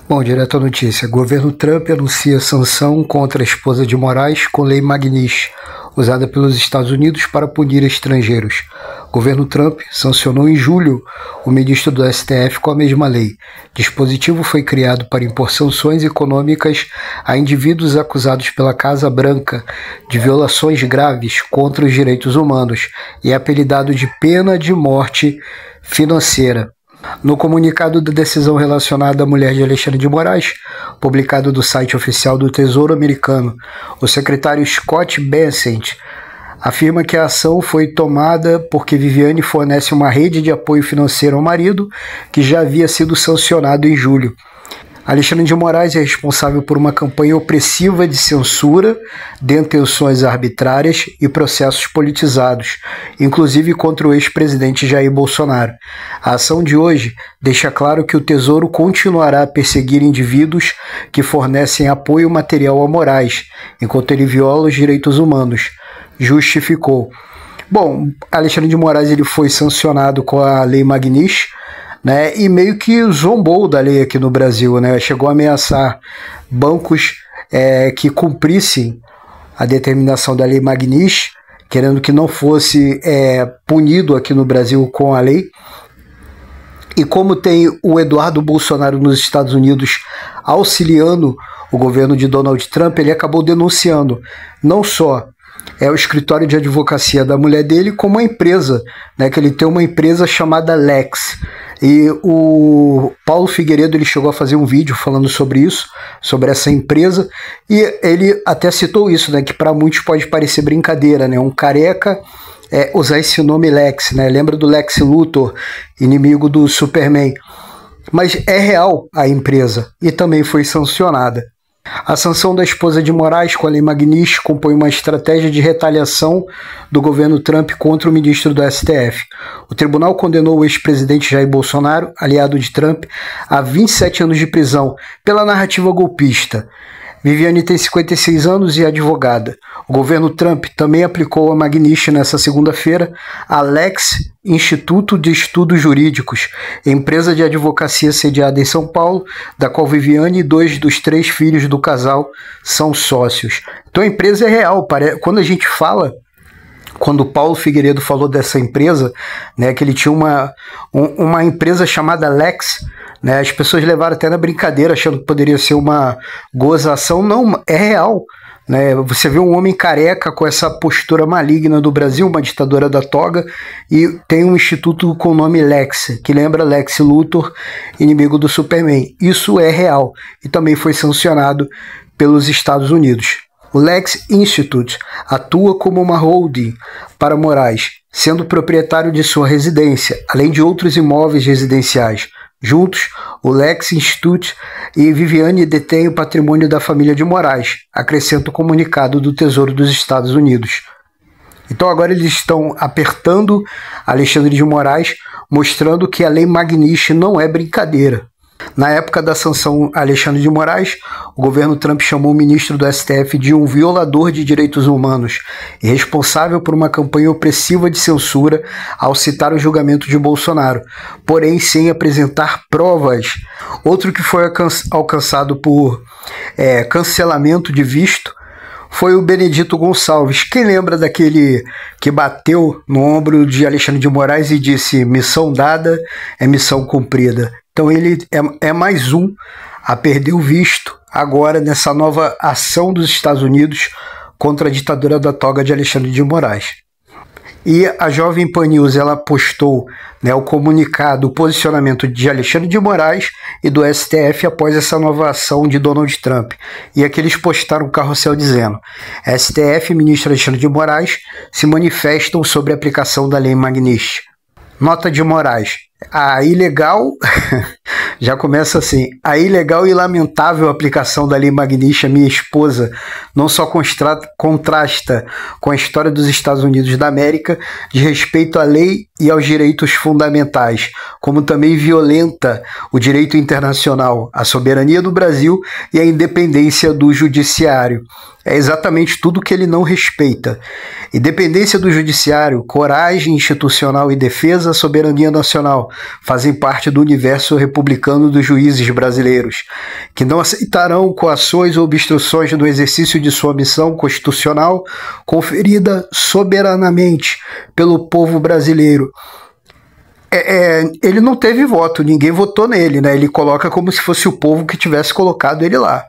Bom, direto à notícia. Governo Trump anuncia sanção contra a esposa de Moraes com lei Magnitsky, usada pelos Estados Unidos para punir estrangeiros. Governo Trump sancionou em julho o ministro do STF com a mesma lei. Dispositivo foi criado para impor sanções econômicas a indivíduos acusados pela Casa Branca de violações graves contra os direitos humanos e é apelidado de pena de morte financeira. No comunicado da decisão relacionada à mulher de Alexandre de Moraes, publicado do site oficial do Tesouro Americano, o secretário Scott Bessent afirma que a ação foi tomada porque Viviane fornece uma rede de apoio financeiro ao marido, que já havia sido sancionado em julho. Alexandre de Moraes é responsável por uma campanha opressiva de censura, detenções arbitrárias e processos politizados, inclusive contra o ex-presidente Jair Bolsonaro. A ação de hoje deixa claro que o Tesouro continuará a perseguir indivíduos que fornecem apoio material a Moraes, enquanto ele viola os direitos humanos, justificou. Bom, Alexandre de Moraes ele foi sancionado com a lei Magnitsky, né, e meio que zombou da lei aqui no Brasil, né, chegou a ameaçar bancos que cumprissem a determinação da lei Magnitsky, querendo que não fosse punido aqui no Brasil com a lei. E como tem o Eduardo Bolsonaro nos Estados Unidos auxiliando o governo de Donald Trump, ele acabou denunciando não só o escritório de advocacia da mulher dele, como a empresa, né, que ele tem uma empresa chamada Lex. E o Paulo Figueiredo ele chegou a fazer um vídeo falando sobre isso, sobre essa empresa, e ele até citou isso, né, que para muitos pode parecer brincadeira, né, um careca usar esse nome Lex, né, lembra do Lex Luthor, inimigo do Superman, mas é real a empresa e também foi sancionada. A sanção da esposa de Moraes com a lei Magnitsky compõe uma estratégia de retaliação do governo Trump contra o ministro do STF. O tribunal condenou o ex-presidente Jair Bolsonaro, aliado de Trump, a 27 anos de prisão pela narrativa golpista. Viviane tem 56 anos e é advogada. O governo Trump também aplicou a Magnitsky nesta segunda-feira à Lex Instituto de Estudos Jurídicos, empresa de advocacia sediada em São Paulo, da qual Viviane e 2 dos 3 filhos do casal são sócios. Então a empresa é real. Quando a gente fala, quando o Paulo Figueiredo falou dessa empresa, né, que ele tinha uma empresa chamada Lex, né, as pessoas levaram até na brincadeira, achando que poderia ser uma gozação. Não, é real. Né? Você vê um homem careca com essa postura maligna do Brasil, uma ditadura da toga, e tem um instituto com o nome Lex, que lembra Lex Luthor, inimigo do Superman. Isso é real e também foi sancionado pelos Estados Unidos. O Lex Institute atua como uma holding para Moraes, sendo proprietário de sua residência, além de outros imóveis residenciais. Juntos, o Lex Institute e Viviane detêm o patrimônio da família de Moraes, acrescenta o comunicado do Tesouro dos Estados Unidos. Então agora eles estão apertando Alexandre de Moraes, mostrando que a lei Magnitsky não é brincadeira. Na época da sanção a Alexandre de Moraes, o governo Trump chamou o ministro do STF de um violador de direitos humanos e responsável por uma campanha opressiva de censura ao citar o julgamento de Bolsonaro, porém sem apresentar provas. Outro que foi alcançado por cancelamento de visto foi o Benedito Gonçalves. Quem lembra daquele que bateu no ombro de Alexandre de Moraes e disse: missão dada é missão cumprida? Então ele é mais um a perder o visto agora nessa nova ação dos Estados Unidos contra a ditadura da toga de Alexandre de Moraes. E a Jovem Pan News ela postou, né, o comunicado, o posicionamento de Alexandre de Moraes e do STF após essa nova ação de Donald Trump. E aqui eles postaram um carrossel dizendo: STF e ministro Alexandre de Moraes se manifestam sobre a aplicação da lei Magnitsky. Nota de Moraes: a ilegal, já começa assim, a ilegal e lamentável aplicação da lei Magnitsky à minha esposa não só contrasta com a história dos Estados Unidos da América de respeito à lei e aos direitos fundamentais, como também violenta o direito internacional, a soberania do Brasil e a independência do judiciário. É exatamente tudo que ele não respeita. Independência do judiciário, coragem institucional e defesa, soberania nacional, fazem parte do universo republicano dos juízes brasileiros, que não aceitarão coações ou obstruções no exercício de sua missão constitucional conferida soberanamente pelo povo brasileiro. Ele não teve voto, ninguém votou nele, né? Ele coloca como se fosse o povo que tivesse colocado ele lá.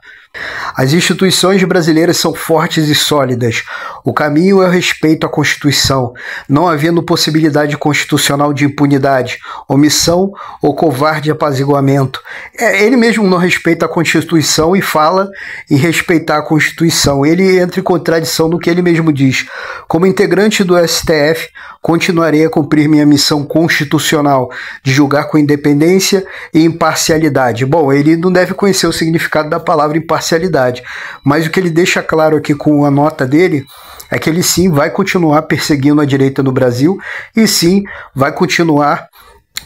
As instituições brasileiras são fortes e sólidas. O caminho é o respeito à Constituição, não havendo possibilidade constitucional de impunidade, omissão ou covarde apaziguamento. Ele mesmo não respeita a Constituição e fala em respeitar a Constituição. Ele entra em contradição no que ele mesmo diz. Como integrante do STF, continuarei a cumprir minha missão constitucional de julgar com independência e imparcialidade. Bom, ele não deve conhecer o significado da palavra imparcialidade, mas o que ele deixa claro aqui com a nota dele é que ele sim vai continuar perseguindo a direita no Brasil e sim vai continuar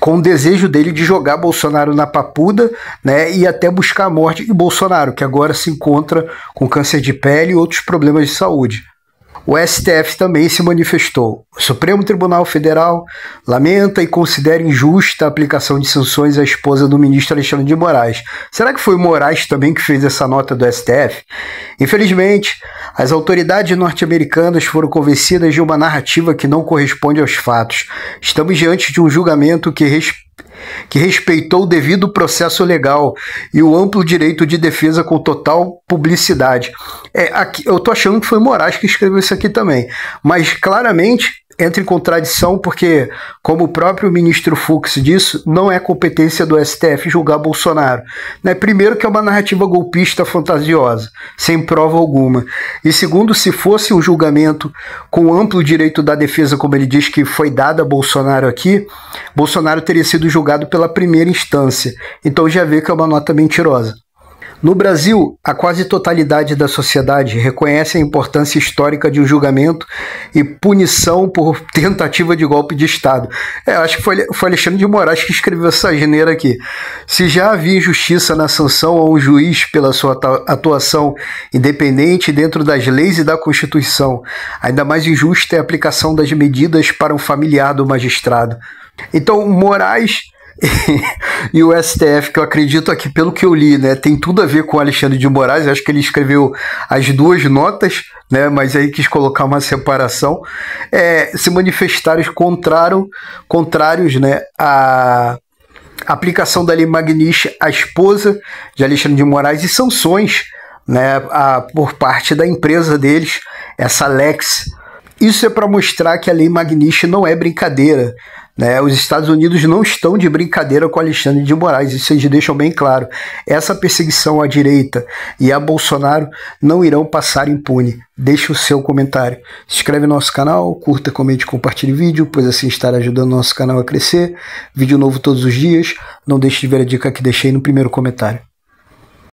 com o desejo dele de jogar Bolsonaro na papuda, né, e até buscar a morte de Bolsonaro, que agora se encontra com câncer de pele e outros problemas de saúde. O STF também se manifestou. O Supremo Tribunal Federal lamenta e considera injusta a aplicação de sanções à esposa do ministro Alexandre de Moraes. Será que foi o Moraes também que fez essa nota do STF? Infelizmente, as autoridades norte-americanas foram convencidas de uma narrativa que não corresponde aos fatos. Estamos diante de um julgamento que respeitou o devido processo legal e o amplo direito de defesa com total publicidade. Eu tô achando que foi Moraes que escreveu isso aqui também, mas claramente entra em contradição porque, como o próprio ministro Fux disse, não é competência do STF julgar Bolsonaro. Né? Primeiro que é uma narrativa golpista fantasiosa, sem prova alguma. E segundo, se fosse um julgamento com amplo direito da defesa, como ele diz que foi dado a Bolsonaro aqui, Bolsonaro teria sido julgado pela primeira instância. Então já vê que é uma nota mentirosa. No Brasil, a quase totalidade da sociedade reconhece a importância histórica de um julgamento e punição por tentativa de golpe de Estado. Acho que foi Alexandre de Moraes que escreveu essa geneira aqui. Se já havia injustiça na sanção a um juiz pela sua atuação independente dentro das leis e da Constituição, ainda mais injusta é a aplicação das medidas para um familiar do magistrado. Então, Moraes e o STF, que eu acredito aqui, pelo que eu li, né, tem tudo a ver com o Alexandre de Moraes. Acho que ele escreveu as duas notas, né, mas aí quis colocar uma separação, se manifestaram contrários, né, à aplicação da Lei Magnífica à esposa de Alexandre de Moraes e sanções, né, por parte da empresa deles, essa Lex. Isso é para mostrar que a Lei Magnífica não é brincadeira. Né? Os Estados Unidos não estão de brincadeira com Alexandre de Moraes, isso eles deixam bem claro. Essa perseguição à direita e a Bolsonaro não irão passar impune. Deixe o seu comentário. Se inscreve no nosso canal, curta, comente, compartilhe o vídeo, pois assim estará ajudando o nosso canal a crescer. Vídeo novo todos os dias. Não deixe de ver a dica que deixei no primeiro comentário.